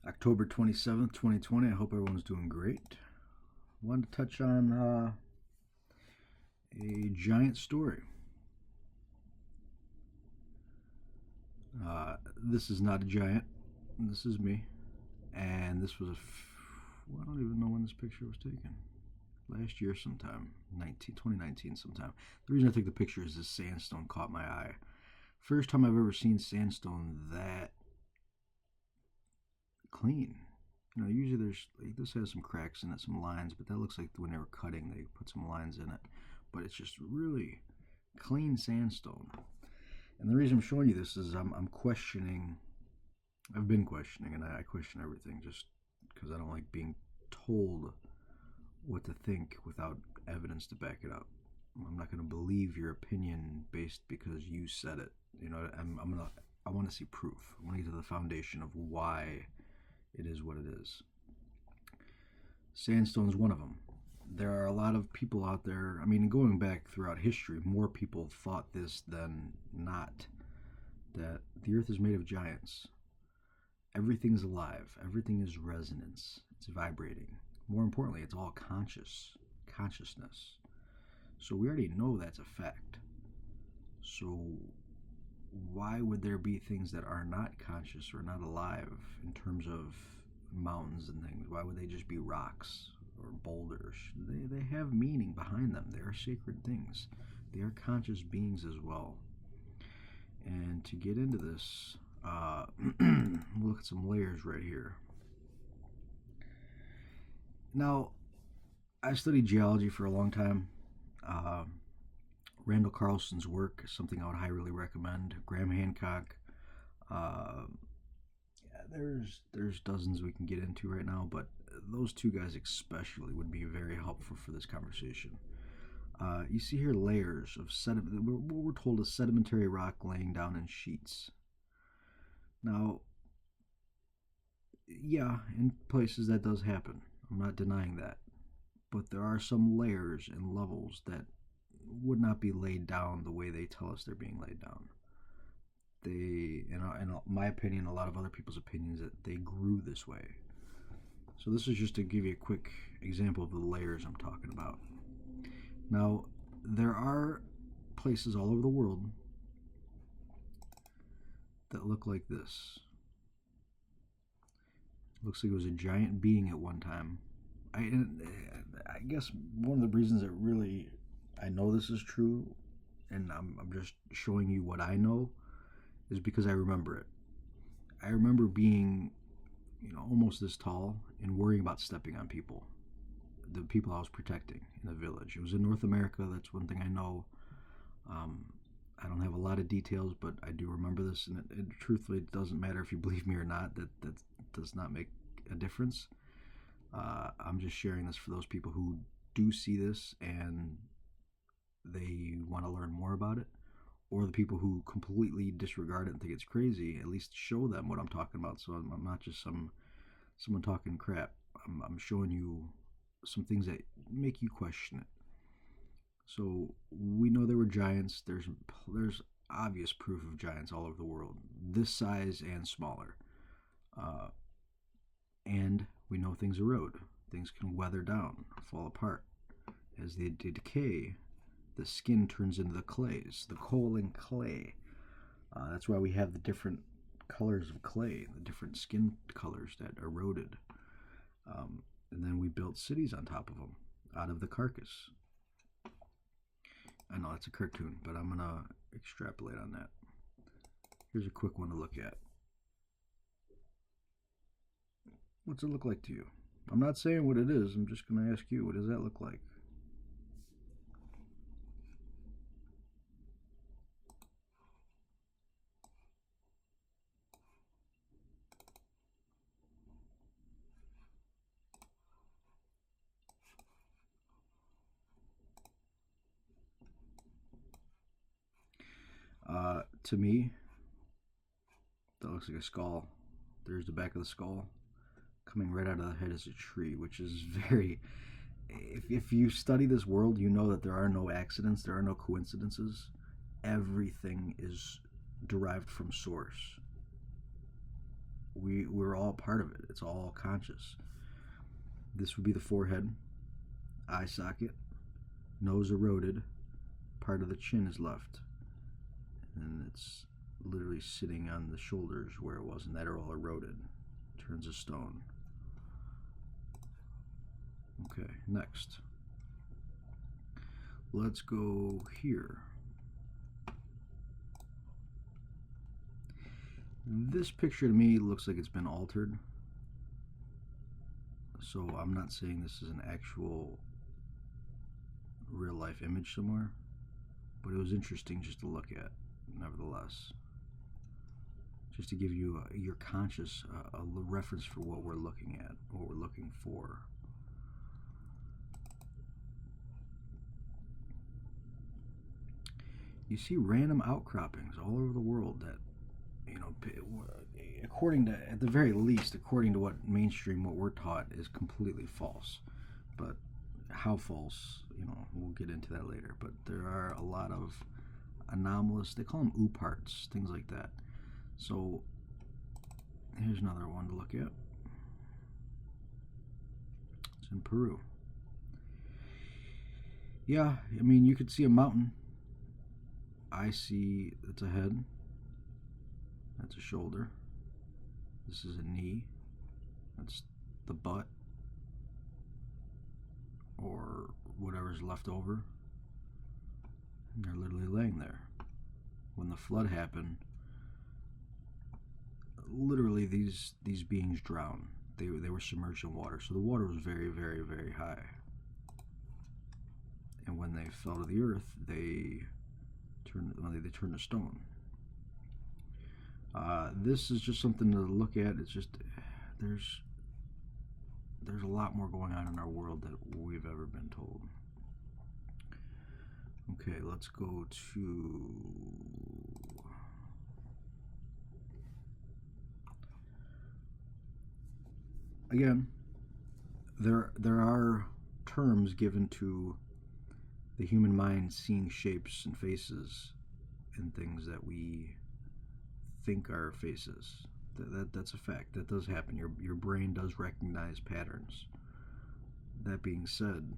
October 27th, 2020. I hope everyone's doing great. I wanted to touch on a giant story. This is not a giant. This is me. And this was well, I don't even know when this picture was taken. Last year sometime. 2019 sometime. The reason I took the picture is this sandstone caught my eye. First time I've ever seen sandstone that clean. Usually there's like this has some cracks in it, some lines, but that looks like when they were cutting, they put some lines in it. But it's just really clean sandstone. And the reason I'm showing you this is I'm questioning. I've been questioning, and I question everything just because I don't like being told what to think without evidence to back it up. I'm not going to believe your opinion based because you said it. I want to see proof. I want to get to the foundation of why it is what it is. Sandstone is one of them. There are a lot of people out there. I mean, going back throughout history, more people thought this than not, that the earth is made of giants. Everything's alive. Everything is resonance. It's vibrating. More importantly, it's all consciousness. So we already know that's a fact. So why would there be things that are not conscious or not alive in terms of mountains and things? Why would they just be rocks or boulders? They have meaning behind them. They are sacred things. They are conscious beings as well. And to get into this, we'll look at some layers right here. Now, I studied geology for a long time. Randall Carlson's work is something I would highly recommend. Graham Hancock. There's dozens we can get into right now, but those two guys especially would be very helpful for this conversation. You see here layers of sediment. What we're told is sedimentary rock laying down in sheets. Now, yeah, in places that does happen. I'm not denying that. But there are some layers and levels that would not be laid down the way they tell us they're being laid down. In my opinion, a lot of other people's opinions, that they grew this way. So this is just to give you a quick example of the layers I'm talking about. Now, there are places all over the world that look like this. Looks like it was a giant being at one time. I guess one of the reasons that really I know this is true, and I'm just showing you what I know, is because I remember it. I remember being, almost this tall and worrying about stepping on people, the people I was protecting in the village. It was in North America. That's one thing I know. I don't have a lot of details, but I do remember this, and it truthfully, it doesn't matter if you believe me or not. That does not make a difference. I'm just sharing this for those people who do see this and they want to learn more about it, or the people who completely disregard it and think it's crazy. At least show them what I'm talking about. So I'm not just someone talking crap. I'm showing you some things that make you question it. So we know there were giants. There's obvious proof of giants all over the world, this size and smaller. And we know things erode. Things can weather down, fall apart. As they decay, the skin turns into the clays, the coal and clay. That's why we have the different colors of clay, the different skin colors that eroded. And then we built cities on top of them, out of the carcass. I know it's a cartoon, but I'm going to extrapolate on that. Here's a quick one to look at. What's it look like to you? I'm not saying what it is. I'm just going to ask you, what does that look like? To me, that looks like a skull. There's the back of the skull. Coming right out of the head is a tree, which is very... If you study this world, you know that there are no accidents, there are no coincidences. Everything is derived from source. we're all part of it. It's all conscious. This would be the forehead, eye socket, nose eroded, part of the chin is left, and it's literally sitting on the shoulders where it was, and that are all eroded. Turns to stone. Okay, next. Let's go here. This picture to me looks like it's been altered. So I'm not saying this is an actual real life image somewhere, but it was interesting just to look at, nevertheless. Just to give you your conscious a reference for what we're looking at, what we're looking for. You see random outcroppings all over the world that, you know, according to, at the very least, according to what mainstream, what we're taught, is completely false. But how false, you know, we'll get into that later. But there are a lot of anomalous, they call them ooparts, things like that. So here's another one to look at. It's in Peru. Yeah, I mean, you could see a mountain. I see it's a head. That's a shoulder. This is a knee. That's the butt, or whatever's left over. And they're literally laying there. When the flood happened, literally these beings drowned. They were submerged in water, so the water was very, very, very high. And when they fell to the earth, they turned to stone. This is just something to look at. It's just there's a lot more going on in our world than we've ever been told. Okay, let's go to again. There are terms given to the human mind seeing shapes and faces and things that we think are faces. That's a fact. That does happen. Your brain does recognize patterns. That being said,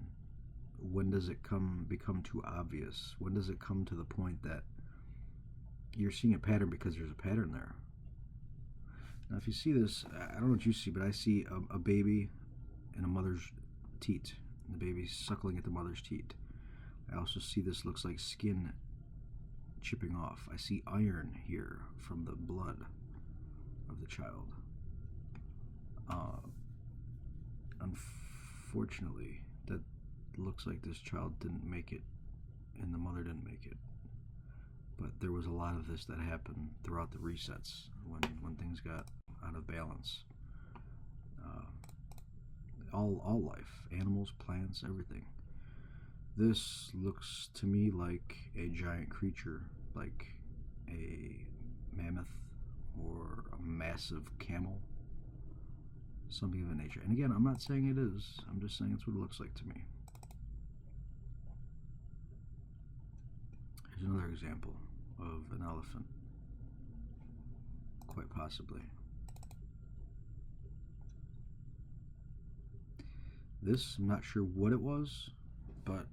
when does it become too obvious? When does it come to the point that you're seeing a pattern because there's a pattern there? Now, if you see this, I don't know what you see, but I see a baby in a mother's teat. The baby's suckling at the mother's teat. I also see this looks like skin chipping off. I see iron here from the blood of the child. Unfortunately, that looks like this child didn't make it, and the mother didn't make it. But there was a lot of this that happened throughout the resets when things got out of balance. All life, animals, plants, everything. This looks to me like a giant creature, like a mammoth or a massive camel, something of that nature. And again, I'm not saying it is, I'm just saying it's what it looks like to me. Here's another example of an elephant, quite possibly. This, I'm not sure what it was, but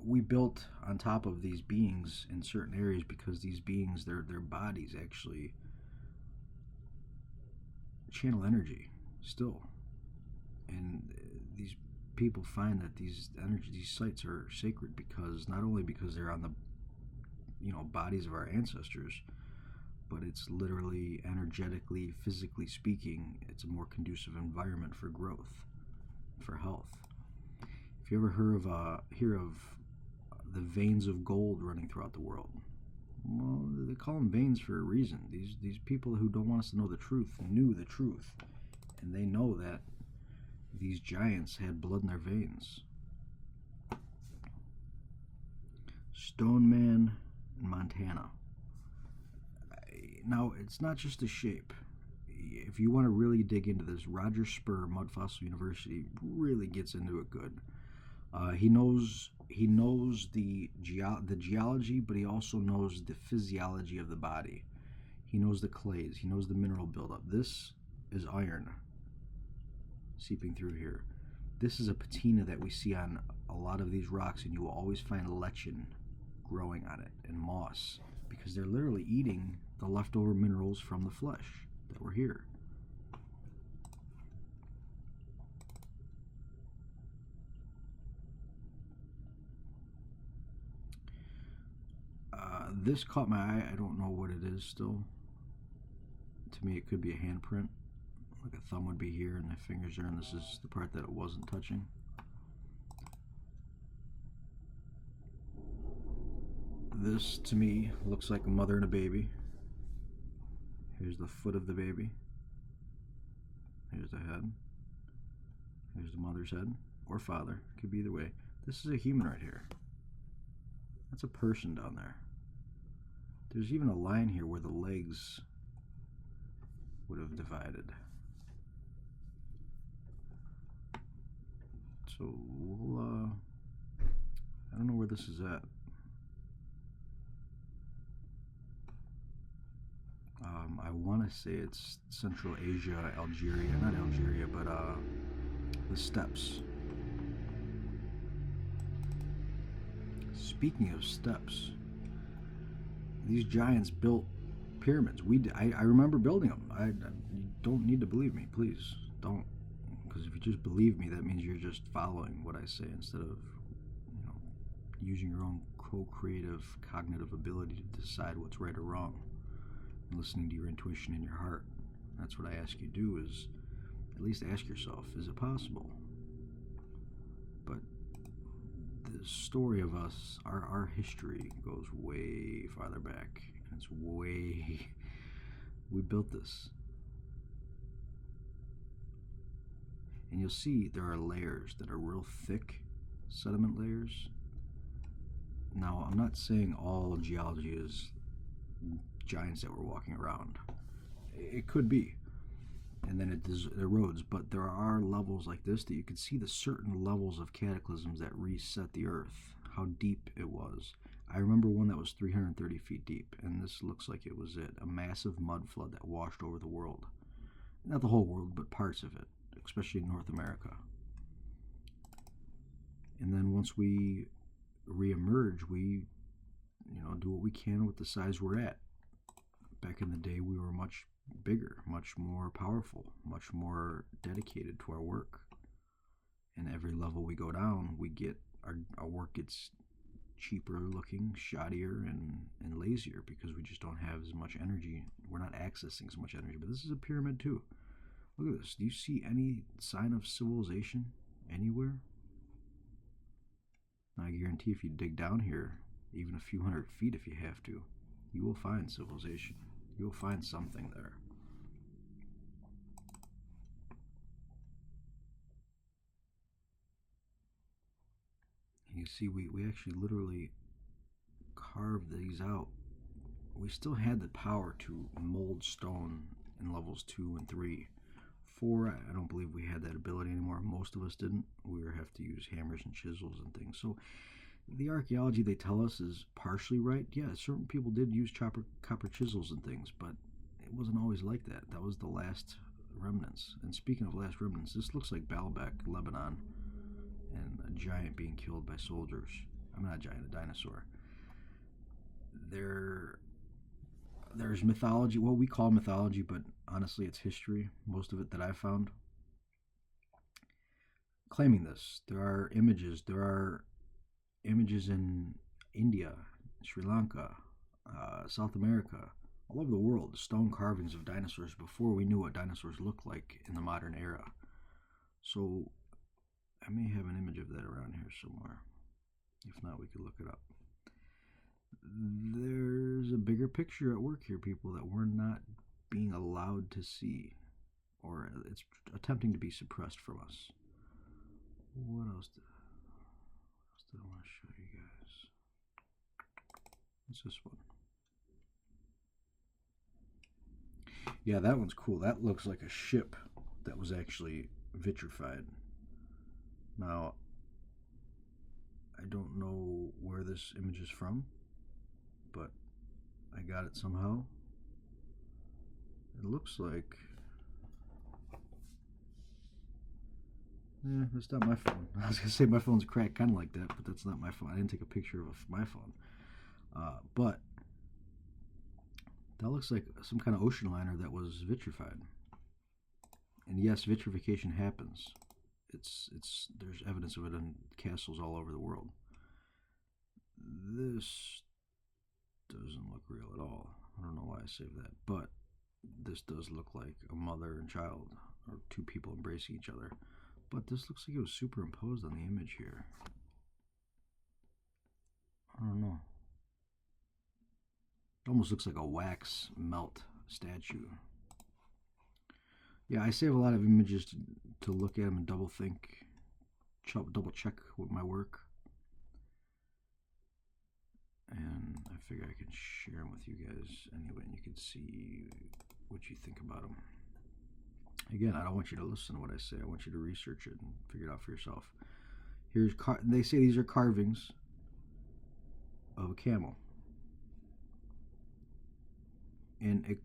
we built on top of these beings in certain areas because these beings, their bodies actually channel energy still. And these people find that these sites are sacred because not only because they're on the bodies of our ancestors, but it's literally energetically, physically speaking, it's a more conducive environment for growth, for health. If you ever hear of the veins of gold running throughout the world, well, they call them veins for a reason. These people who don't want us to know the truth knew the truth, and they know that these giants had blood in their veins. Stone Man in Montana. Now, it's not just a shape. If you want to really dig into this, Roger Spur, Mud Fossil University, really gets into it good. He knows the geology, but he also knows the physiology of the body. He knows the clays. He knows the mineral buildup. This is iron seeping through here. This is a patina that we see on a lot of these rocks, and you will always find lichen growing on it and moss because they're literally eating the leftover minerals from the flesh that were here. This caught my eye. I don't know what it is still. To me, it could be a handprint. Like a thumb would be here and the fingers are, and this is the part that it wasn't touching. This, to me, looks like a mother and a baby. Here's the foot of the baby. Here's the head. Here's the mother's head. Or father. Could be either way. This is a human right here. That's a person down there. There's even a line here where the legs would have divided. So we'll, I don't know where this is at. I want to say it's Central Asia, Algeria, not Algeria, but the steppes. Speaking of steppes, these giants built pyramids. I remember building them. You don't need to believe me, please don't, because if you just believe me, that means you're just following what I say instead of, using your own co-creative cognitive ability to decide what's right or wrong and listening to your intuition and your heart. That's what I ask you to do, is at least ask yourself, is it possible? But the story of us, our history goes way farther back. It's way, we built this. And you'll see there are layers that are real thick, sediment layers. Now, I'm not saying all geology is giants that were walking around. It could be. And then it erodes, but there are levels like this that you can see the certain levels of cataclysms that reset the earth, how deep it was. I remember one that was 330 feet deep, and this looks like it was it, a massive mud flood that washed over the world. Not the whole world, but parts of it, especially in North America. And then once we re-emerge, we do what we can with the size we're at. Back in the day, we were much bigger, much more powerful, much more dedicated to our work. And every level we go down, we get our work gets cheaper looking, shoddier, and lazier because we just don't have as much energy. We're not accessing as much energy. But this is a pyramid too. Look at this. Do you see any sign of civilization anywhere? I guarantee if you dig down here, even a few hundred feet if you have to, you will find civilization. You will find something there. You see, we actually literally carved these out. We still had the power to mold stone in levels 2 and 3. 4, I don't believe we had that ability anymore. Most of us didn't. We would have to use hammers and chisels and things. So the archaeology they tell us is partially right. Yeah, certain people did use copper chisels and things, but it wasn't always like that. That was the last remnants. And speaking of last remnants, this looks like Baalbek, Lebanon, and a giant being killed by soldiers. I'm not a giant, a dinosaur. There's mythology, what we call mythology, but honestly it's history, most of it that I found, claiming this. There are images in India, Sri Lanka, South America, all over the world, stone carvings of dinosaurs before we knew what dinosaurs looked like in the modern era. So I may have an image of that around here somewhere. If not, we could look it up. There's a bigger picture at work here, people, that we're not being allowed to see, or it's attempting to be suppressed from us. What else did I want to show you guys? What's this one? Yeah, that one's cool. That looks like a ship that was actually vitrified. Now, I don't know where this image is from, but I got it somehow. It looks like... that's not my phone. I was going to say my phone's cracked kind of like that, but that's not my phone. I didn't take a picture of my phone. But that looks like some kind of ocean liner that was vitrified. And yes, vitrification happens. There's evidence of it in castles all over the world. This doesn't look real at all. I don't know why I saved that, but this does look like a mother and child, or two people embracing each other. But this looks like it was superimposed on the image here. I don't know. It almost looks like a wax melt statue. Yeah, I save a lot of images to look at them and double think, double check with my work. And I figure I can share them with you guys anyway, and you can see what you think about them. Again, I don't want you to listen to what I say. I want you to research it and figure it out for yourself. They say these are carvings of a camel. And it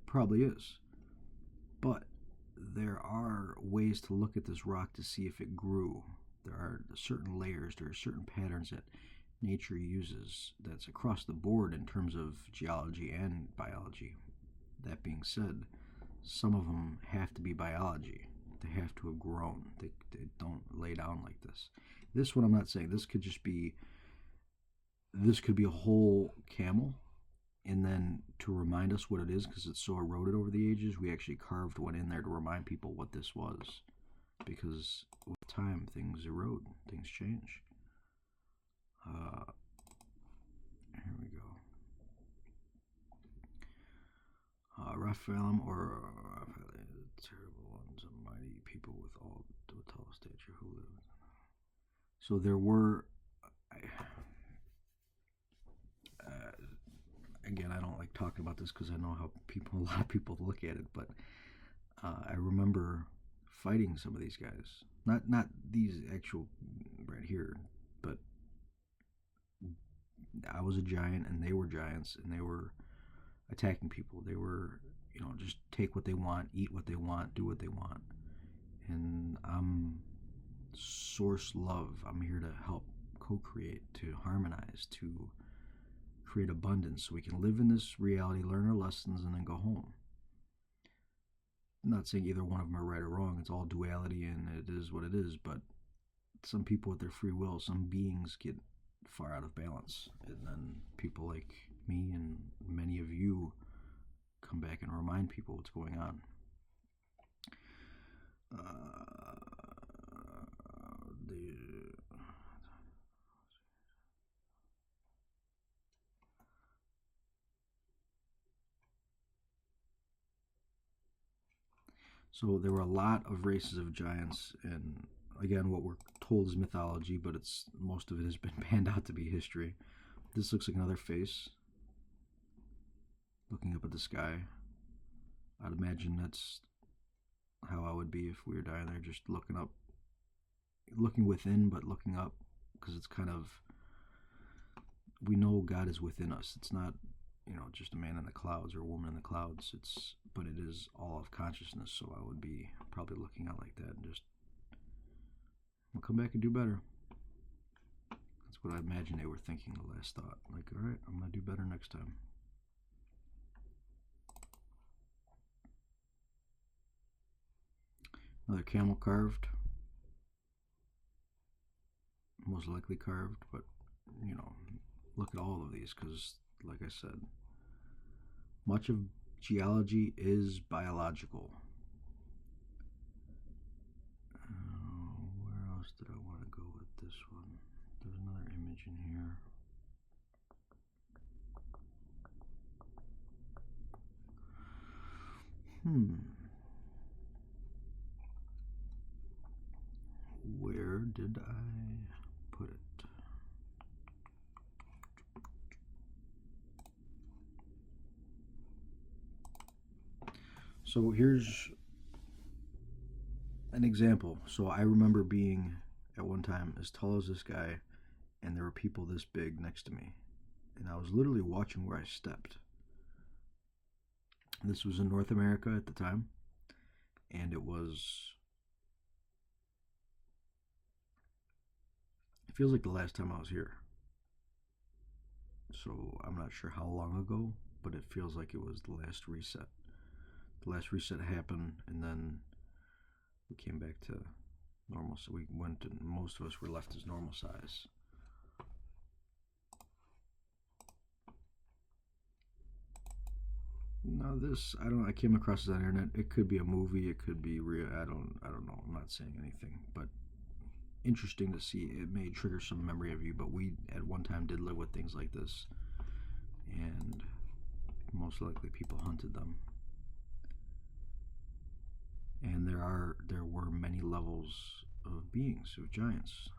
probably is. But there are ways to look at this rock to see if it grew. There are certain layers, there are certain patterns that nature uses that's across the board in terms of geology and biology. That being said, some of them have to be biology. They have to have grown. They don't lay down like this. This one I'm not saying. This could be a whole camel, and then to remind us what it is, because it's so eroded over the ages, we actually carved one in there to remind people what this was. Because with time, things erode, things change. Here we go. Raphaelim or terrible ones, a mighty people with tall stature who lived. So there were. Again, I don't like talking about this because I know how a lot of people look at it, but I remember fighting some of these guys. Not these actual right here, but I was a giant and they were giants, and they were attacking people. They were, just take what they want, eat what they want, do what they want. And I'm source love. I'm here to help co-create, to harmonize, to create abundance so we can live in this reality, learn our lessons, and then go home. I'm not saying either one of them are right or wrong. It's all duality and it is what it is, but some people with their free will, some beings get far out of balance, and then people like me and many of you come back and remind people what's going on. So there were a lot of races of giants, and again, what we're told is mythology, but most of it has been panned out to be history. This looks like another face looking up at the sky. I'd imagine that's how I would be if we were dying there, just looking up, looking within, but looking up, because it's kind of, we know God is within us. It's not, just a man in the clouds or a woman in the clouds. But it is all of consciousness. So I would be probably looking out like that and just, we'll come back and do better. That's what I imagine they were thinking the last thought. Like, all right, I'm going to do better next time. Another camel carved. Most likely carved, but, look at all of these, because, like I said, much of geology is biological. Where else did I want to go with this one? There's another image in here. Where did I put it? So here's an example. So I remember being at one time as tall as this guy, and there were people this big next to me, and I was literally watching where I stepped. This was in North America at the time, and it feels like the last time I was here. So I'm not sure how long ago, but it feels like it was the last reset. The last reset happened, and then we came back to normal. So we went, and most of us were left as normal size. Now this, I don't know, I came across this on the internet. It could be a movie, it could be real. I don't know. I'm not saying anything, but interesting to see. It may trigger some memory of you, but we at one time did live with things like this, and most likely people hunted them. And there were many levels of beings, of giants.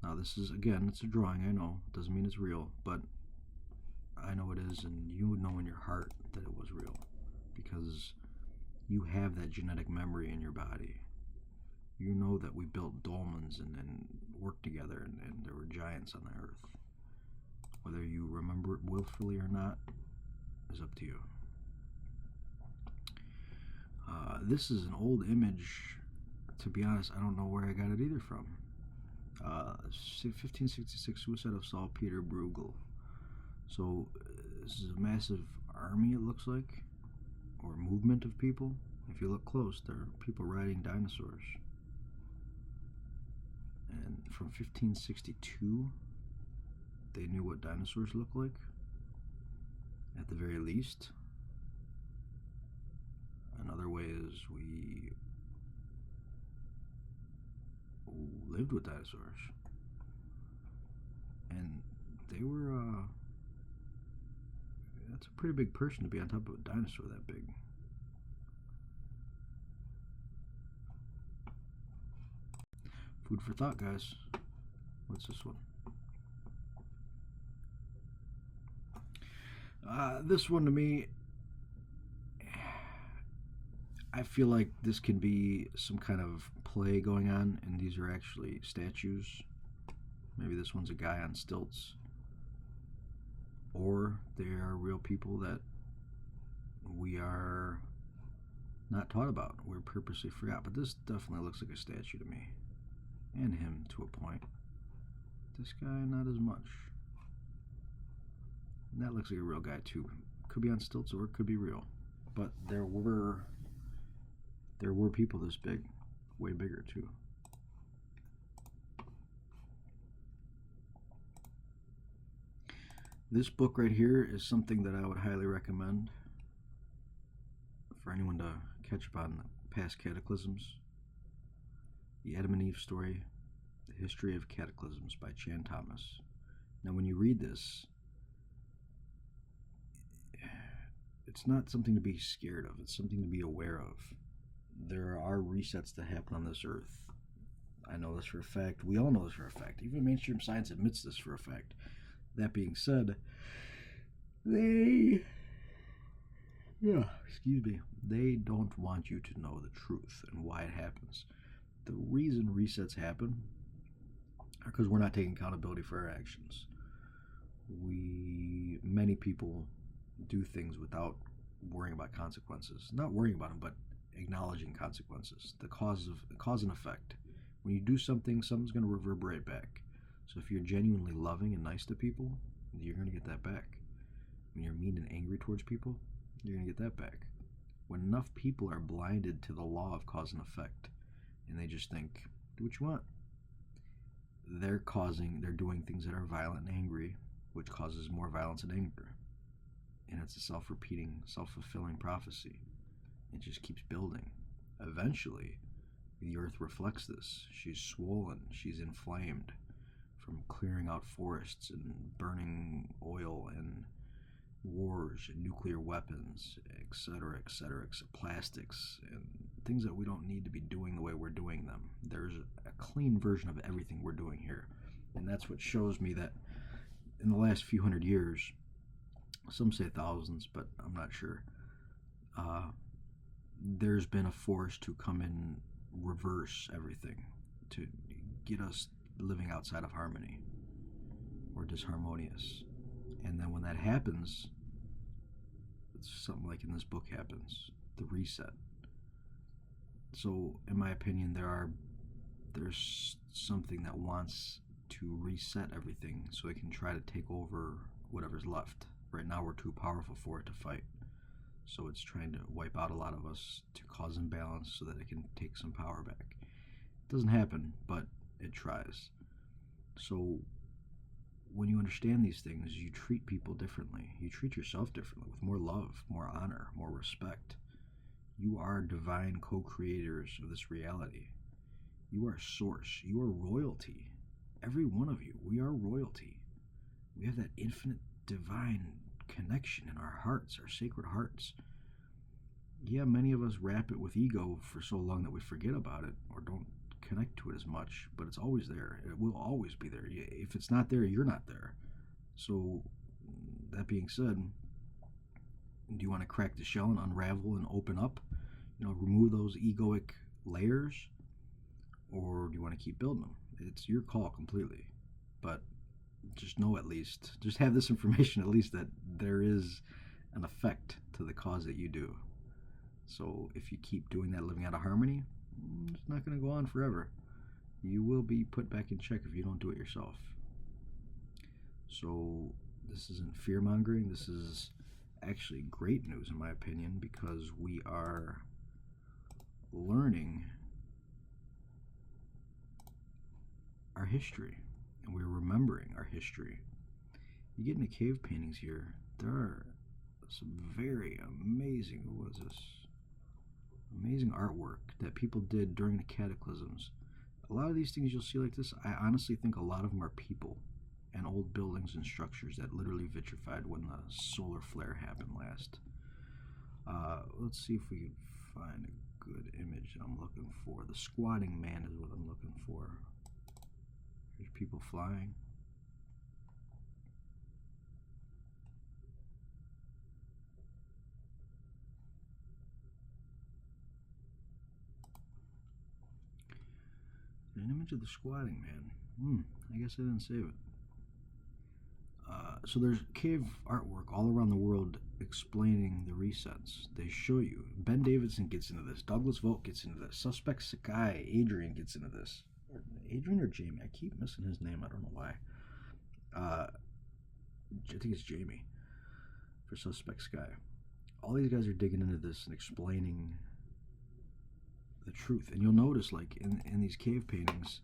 Now this is, again, it's a drawing. I know it doesn't mean it's real, but I know it is, and you would know in your heart that it was real because you have that genetic memory in your body. You know that we built dolmens and worked together, and there were giants on the earth. Whether you remember it willfully or not is up to you. This is an old image. To be honest, I don't know where I got it either from. 1566 suicide of Salpeter Bruegel. So this is a massive army, it looks like, or movement of people. If you look close, there are people riding dinosaurs. And from 1562, they knew what dinosaurs looked like, at the very least. Another way is we lived with dinosaurs. And they were, that's a pretty big person to be on top of a dinosaur that big. Food for thought, guys. What's this one? This one to me, I feel like this can be some kind of play going on, and these are actually statues. Maybe this one's a guy on stilts, or they are real people that we are not taught about. We're purposely forgot, but this definitely looks like a statue to me, and him to a point. This guy, not as much. And that looks like a real guy too. Could be on stilts or it could be real, but there were people this big, way bigger too. This book right here is something that I would highly recommend for anyone to catch up on past cataclysms. The Adam and Eve Story, The History of Cataclysms by Chan Thomas. Now when you read this, it's not something to be scared of, it's something to be aware of. There are resets that happen on this earth. I know this for a fact. We all know this for a fact. Even mainstream science admits this for a fact. That being said, they don't want you to know the truth and why it happens. The reason resets happen are because we're not taking accountability for our actions. Many people do things without worrying about consequences. Not worrying about them, but acknowledging consequences. The cause and effect. When you do something, something's going to reverberate back. So if you're genuinely loving and nice to people, you're going to get that back. When you're mean and angry towards people, you're going to get that back. When enough people are blinded to the law of cause and effect, and they just think, do what you want, they're doing things that are violent and angry, which causes more violence and anger. And it's a self-repeating, self-fulfilling prophecy. It just keeps building. Eventually, the earth reflects this. She's swollen, she's inflamed from clearing out forests and burning oil and wars and nuclear weapons, etc., etc., plastics and things that we don't need to be doing the way we're doing them. There's a clean version of everything we're doing here. And that's what shows me that in the last few hundred years, some say thousands, but I'm not sure, there's been a force to come and reverse everything, to get us living outside of harmony or disharmonious. And then when that happens, something like in this book happens, the reset. So, in my opinion, there's something that wants to reset everything so it can try to take over whatever's left. Right now, we're too powerful for it to fight. So it's trying to wipe out a lot of us to cause imbalance so that it can take some power back. It doesn't happen, but it tries. So when you understand these things, you treat people differently. You treat yourself differently with more love, more honor, more respect. You are divine co creators of this reality. You are source. You are royalty. Every one of you, we are royalty. We have that infinite divine connection in our hearts, our sacred hearts. Yeah, many of us wrap it with ego for so long that we forget about it or don't connect to it as much, but it's always there. It will always be there. If it's not there, you're not there. So, that being said, do you want to crack the shell and unravel and open up? Remove those egoic layers, or do you want to keep building them? It's your call completely. But just know, at least, just have this information at least, that there is an effect to the cause that you do. So if you keep doing that, living out of harmony, it's not going to go on forever. You will be put back in check if you don't do it yourself. So this isn't fear mongering. This is actually great news, in my opinion, because we are learning our history and we're remembering our history. You get into cave paintings here, there are some very amazing, what is this? Amazing artwork that people did during the cataclysms. A lot of these things you'll see like this, I honestly think a lot of them are people and old buildings and structures that literally vitrified when the solar flare happened last. Let's see if we can find a good image that I'm looking for. The squatting man is what I'm looking for. There's people flying. An image of the squatting man. I guess I didn't save it. So there's cave artwork all around the world explaining the resets. They show you. Ben Davidson gets into this. Douglas Vogt gets into this. Suspect Sakai, Adrian gets into this. Adrian or Jamie? I keep missing his name. I don't know why. I think it's Jamie for Suspect Sky. All these guys are digging into this and explaining the truth. And you'll notice, like, in these cave paintings,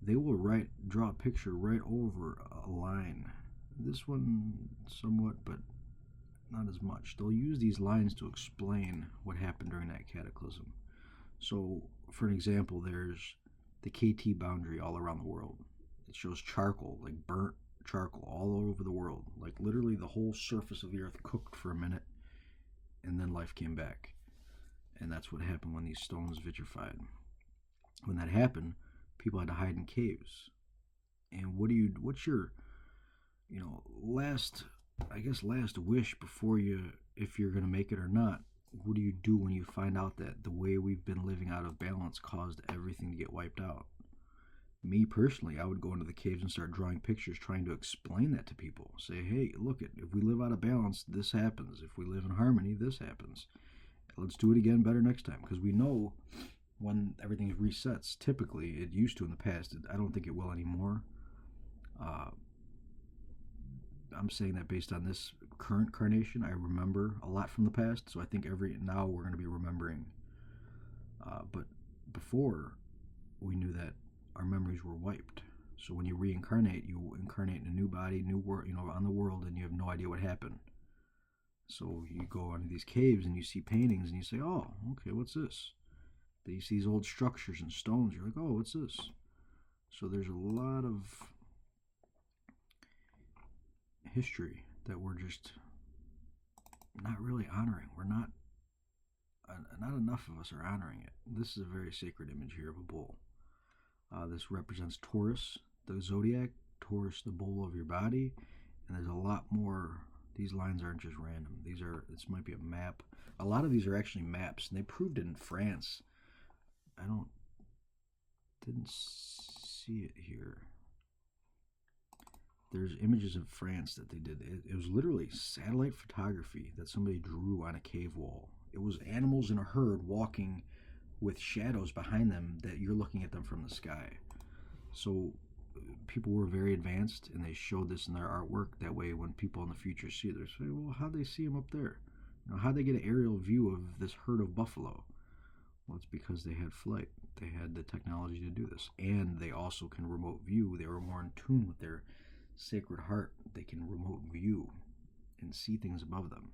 they will draw a picture right over a line. This one somewhat, but not as much. They'll use these lines to explain what happened during that cataclysm. So, for an example, there's the KT boundary all around the world. It shows charcoal, like burnt charcoal all over the world. Like literally the whole surface of the earth cooked for a minute, and then life came back. And that's what happened when these stones vitrified. When that happened, people had to hide in caves. And what's your last wish before if you're going to make it or not? What do you do when you find out that the way we've been living out of balance caused everything to get wiped out? Me personally, I would go into the caves and start drawing pictures trying to explain that to people. Say, hey, look, if we live out of balance, this happens. If we live in harmony, this happens. Let's do it again better next time. Because we know when everything resets, typically, it used to in the past. I don't think it will anymore. I'm saying that based on this current carnation, I remember a lot from the past. So I think now we're going to be remembering. But before, we knew that our memories were wiped. So when you reincarnate, you incarnate in a new body, new world, on the world, and you have no idea what happened. So you go into these caves and you see paintings and you say, oh, okay, what's this? Then you see these old structures and stones. You're like, oh, what's this? So there's a lot of history that we're just not really honoring. We're not enough of us are honoring it. This is a very sacred image here of a bull. This represents Taurus, the zodiac, Taurus, the bull of your body, and there's a lot more. These lines aren't just random. This might be a map. A lot of these are actually maps, and they proved it in France. I didn't see it here. there's images of France that they did. It was literally satellite photography that somebody drew on a cave wall. It was animals in a herd walking with shadows behind them that you're looking at them from the sky. So people were very advanced, and they showed this in their artwork. That way, when people in the future see it, they say, "Well, how'd they see them up there? How'd they get an aerial view of this herd of buffalo?" Well, it's because they had flight. They had the technology to do this, and they also can remote view. They were more in tune with their sacred heart. They can remote view and see things above them.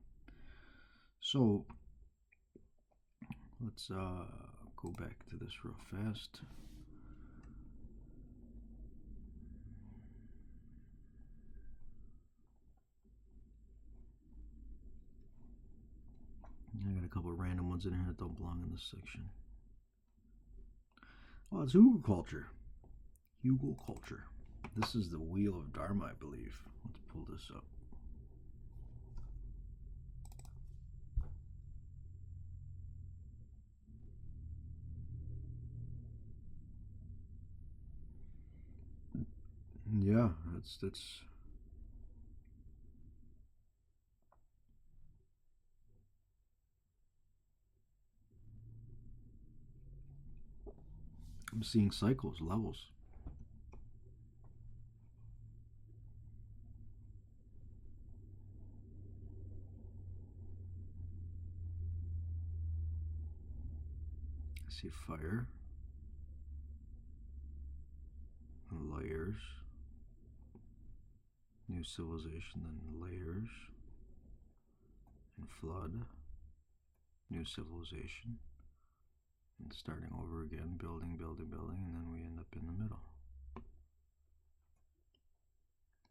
So let's go back to this real fast. I got a couple of random ones in here that don't belong in this section. Well, it's Hugel culture. Hugel culture. This is the Wheel of Dharma, I believe. Let's pull this up. Yeah, that's. I'm seeing cycles, levels. I see fire, layers, new civilization, then layers, and flood, new civilization, and starting over again, building, building, building, and then we end up in the middle.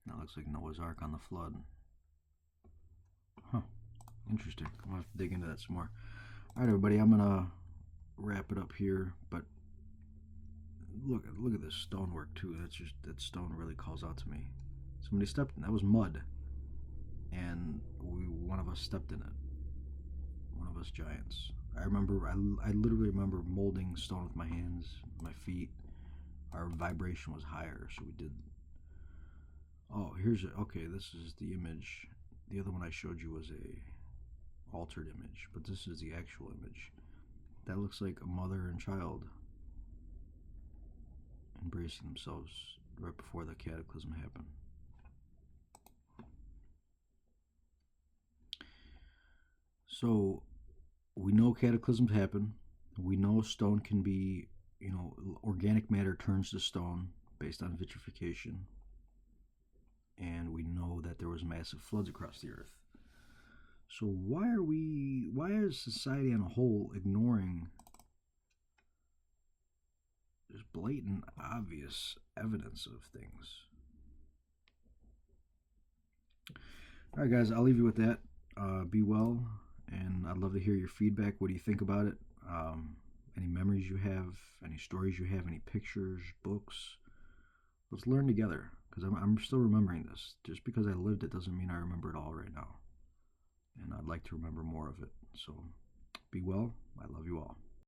That looks like Noah's Ark on the flood. Huh. Interesting. I'll have to dig into that some more. All right, everybody, I'm gonna wrap it up here. But look at this stonework too. That stone really calls out to me. Somebody stepped in. That was mud, and one of us stepped in it. One of us giants. I literally remember molding stone with my hands, my feet. Our vibration was higher, so we did. Oh, okay. This is the image. The other one I showed you was a altered image, but this is the actual image. That looks like a mother and child embracing themselves right before the cataclysm happened. So we know cataclysms happen. We know stone can be, organic matter turns to stone based on vitrification. And we know that there was massive floods across the earth. So why is society on a whole ignoring just blatant, obvious evidence of things? All right, guys, I'll leave you with that. Be well, and I'd love to hear your feedback. What do you think about it? Any memories you have, any stories you have, any pictures, books? Let's learn together, because I'm still remembering this. Just because I lived it doesn't mean I remember it all right now. And I'd like to remember more of it. So be well. I love you all.